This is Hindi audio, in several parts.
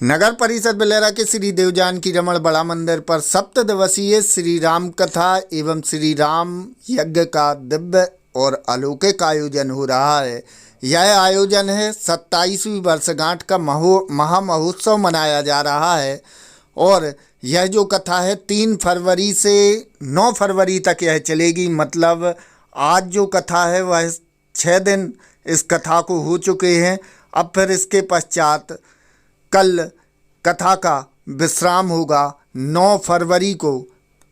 नगर परिषद बेलेरा के श्री देवजानकी रमण बड़ा मंदिर पर सप्त दिवसीय श्री राम कथा एवं श्री राम यज्ञ का दिव्य और अलौकिक आयोजन हो रहा है। यह आयोजन है 27वीं वर्षगांठ का महामहोत्सव मनाया जा रहा है और यह जो कथा है 3 फरवरी से 9 फरवरी तक यह चलेगी। मतलब आज जो कथा है वह 6 दिन इस कथा को हो चुके हैं। अब फिर इसके पश्चात कल कथा का विश्राम होगा। 9 फरवरी को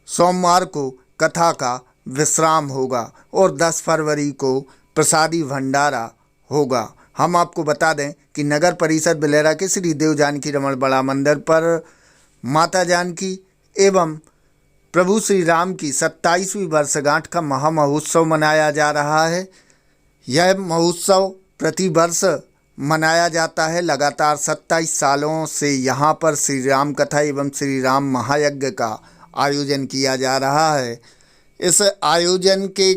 सोमवार को कथा का विश्राम होगा और 10 फरवरी को प्रसादी भंडारा होगा। हम आपको बता दें कि नगर परिषद बेलेरा के श्री देवजानकी रमण बड़ा मंदिर पर माता जानकी एवं प्रभु श्री राम की 27वीं वर्षगांठ का महामहोत्सव मनाया जा रहा है। यह महोत्सव प्रतिवर्ष मनाया जाता है। लगातार 27 सालों से यहाँ पर श्री राम कथा एवं श्री राम महायज्ञ का आयोजन किया जा रहा है। इस आयोजन के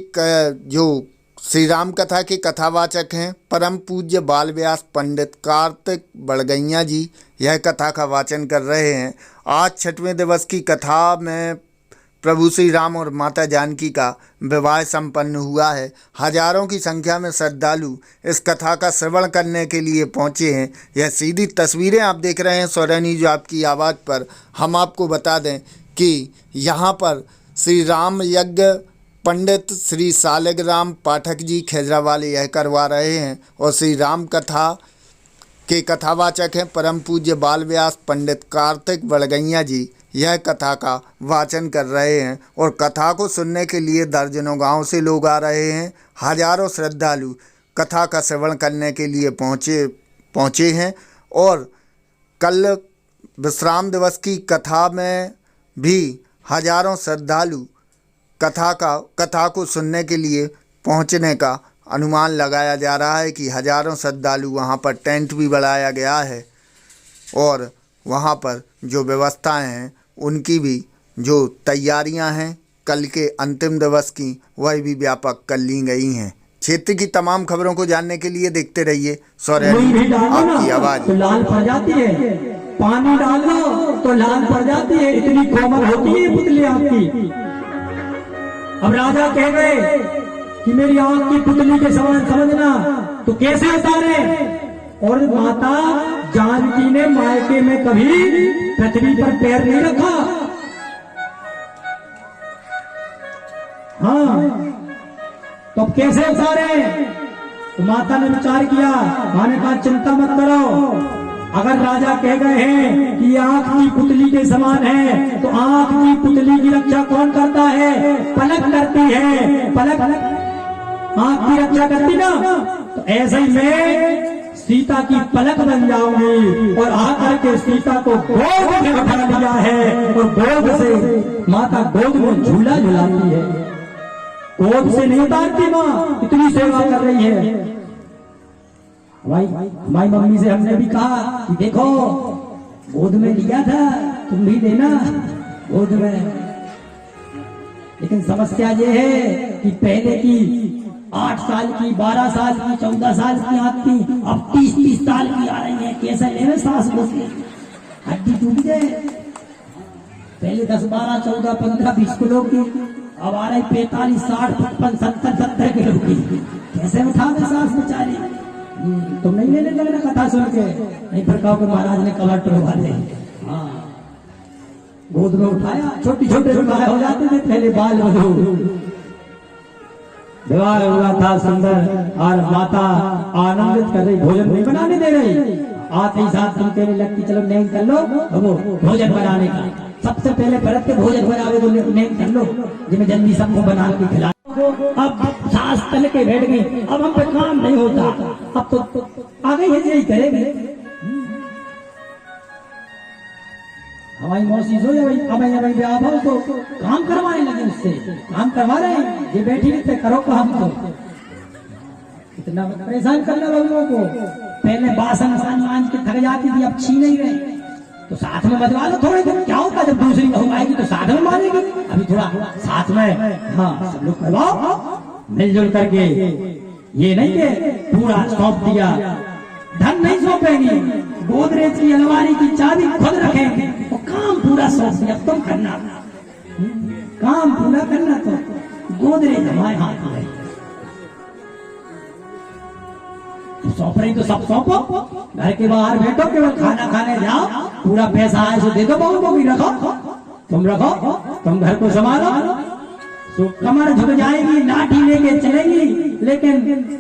जो श्री राम कथा के कथावाचक हैं परम पूज्य बाल व्यास पंडित कार्तिक बड़गैया जी, यह कथा का वाचन कर रहे हैं। आज 6वें दिवस की कथा में प्रभु श्री राम और माता जानकी का विवाह संपन्न हुआ है। हजारों की संख्या में श्रद्धालु इस कथा का श्रवण करने के लिए पहुंचे हैं। यह सीधी तस्वीरें आप देख रहे हैं सौर्य न्यूज आपकी आवाज़ पर। हम आपको बता दें कि यहाँ पर श्री राम यज्ञ पंडित श्री सालिग्राम पाठक जी खेजरावाले यह करवा रहे हैं और श्री राम कथा के कथावाचक हैं परम पूज्य बाल व्यास पंडित कार्तिक बड़गैया जी, यह कथा का वाचन कर रहे हैं और कथा को सुनने के लिए दर्जनों गांव से लोग आ रहे हैं। हजारों श्रद्धालु कथा का श्रवण करने के लिए पहुँचे हैं और कल विश्राम दिवस की कथा में भी हजारों श्रद्धालु कथा को सुनने के लिए पहुंचने का अनुमान लगाया जा रहा है कि हजारों श्रद्धालु वहां पर टेंट भी बनाया गया है और वहां पर जो व्यवस्थाएं हैं उनकी भी जो तैयारियां हैं कल के अंतिम दिवस की वह भी व्यापक कर ली गई हैं। क्षेत्र की तमाम खबरों को जानने के लिए देखते रहिए सौर्य आपकी आवाज। लाल पड़ जाती है, पानी डाल लो तो लाल पड़ जाती है, इतनी कोमल होती है पुतली आपकी। अब राजा कह गए कि मेरी आंख की पुतली के समान समझना, तो कैसे उतारे? और माता जानकी ने मायके में कभी पृथ्वी पर पैर नहीं रखा। हाँ, तो अब कैसे उतारे? तो माता ने विचार किया। माँ ने कहा चिंता मत करो, अगर राजा कह गए हैं कि आंख की पुतली के समान है तो आंख की पुतली की रक्षा कौन करता है? पलक करती है। पलक आंख की रक्षा करती ना, तो ऐसे ही मैं सीता की पलक बन जाऊंगी। और आकर के सीता को गोद में उठा लिया है और गोद से माता गोद में झूला झुलाती है। गोद से नहीं उतारती माँ, इतनी सेवा कर रही है। हमारी मम्मी से हमने भी कहा कि देखो गोद में लिया था, तुम भी देना गोद में। लेकिन समस्या ये है कि पहले की 8 साल की, 12 साल की, 14 साल की आती, अब 30-30 साल की आ रही है। कैसे ले रहे सास बोलते, हड्डी टूट गए। पहले 10, 12, 14, 15, 20 किलो की, अब आ रही 45, 60, 55, 70, 70 किलो की। कैसे उठा दे सास बेचारी? तुम नहीं लेने लगना कथा सुन के, नहीं फिर कहो कि महाराज ने कवर टोलवा दे। हाँ, गोद में उठाया, छोटे छोटे विवाह हो जाते थे पहले, बाल वधू विवाह हुआ था सुंदर और माता आनंदित कर रही, भोजन नहीं बनाने दे रही। आते ही साथ तुम कहने लगती चलो नेम कर लो भोजन बनाने का। सबसे पहले परत के भोजन बनावे तो नेम कर लो, जिसमें जल्दी सबको बना के खिला। अब सास तल के बैठ गई, अब हम पे काम नहीं होता, अब तो आ गई है यही करेंगे। हमारी मौसी सो भाई, अब आप हो तो काम करवाने लगे, उससे काम करवा रहे हैं। ये बैठी रहते करो काम, तो इतना परेशान करना लोगों को। पहले बासन मांझ के थक जाती थी, अब छीन नहीं रहे, तो साथ में बजवा लो थोड़े दिन। क्या होगा जब दूसरी बहू आएगी तो साथ में मानेगी, अभी थोड़ा साथ में। हाँ, सब लोग करवाओ मिलजुल करके। ये नहीं है पूरा सौंप दिया, धन नहीं सौंपेंगे, गोदरेज की अलमारी की चाबी खुद रखेंगे और काम पूरा सौंप दिया तुम करना, काम पूरा करना तो गोदरेज हमारे हाथ में है। सौंप रही तो सब सौंपो, घर के बाहर बैठो, केवल खाना खाने जाओ, पूरा पैसा आए तो दे दो बहू को भी रखो, तुम रखो, तुम घर को संभालो। तो कमर झुक जाएगी, लाठी लेके चलेगी, लेकिन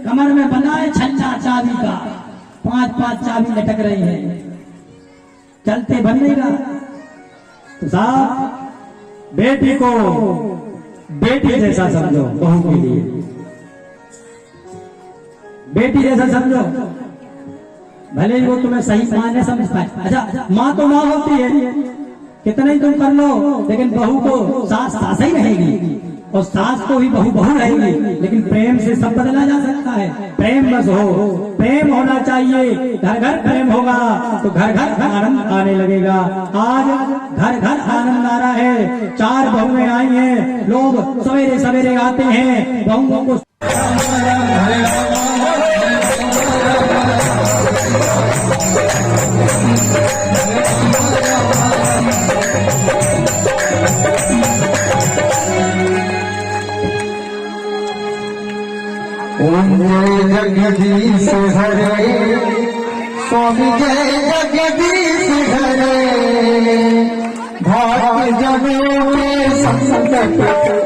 कमर में बना है छल्ला चाबी का, 5-5 चाबी लटक रही है, चलते बनेगा। तो साहब बेटी को बेटी जैसा समझो, बहू के लिए बेटी जैसा समझो, भले ही वो तुम्हें सही मायने समझ पाए। अच्छा माँ तो माँ होती है, कितना ही तुम कर लो, लेकिन बहू को सास सास ही रहेगी और सास को भी बहू बहू रहेगी, लेकिन प्रेम से सब बदला जा सकता है। प्रेम बस हो, प्रेम होना चाहिए, घर घर प्रेम होगा तो घर घर आनंद आने लगेगा। आज घर घर आनंद आ रहा है, 4 बहुएं आई हैं, लोग सवेरे सवेरे आते हैं बहुओं को ओम जय जगदीश हरे, स्वामी जय जगदीश हरे, भाग्य जनों के संकट,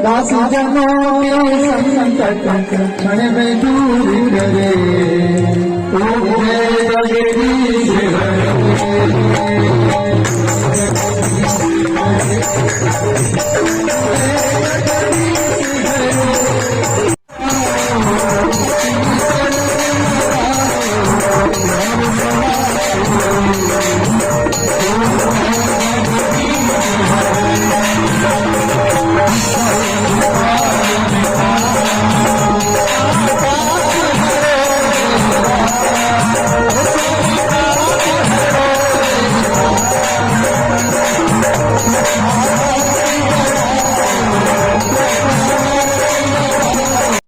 दास जनों के संकट, क्षण में दूर करे। ओम जय जगदीश हरे।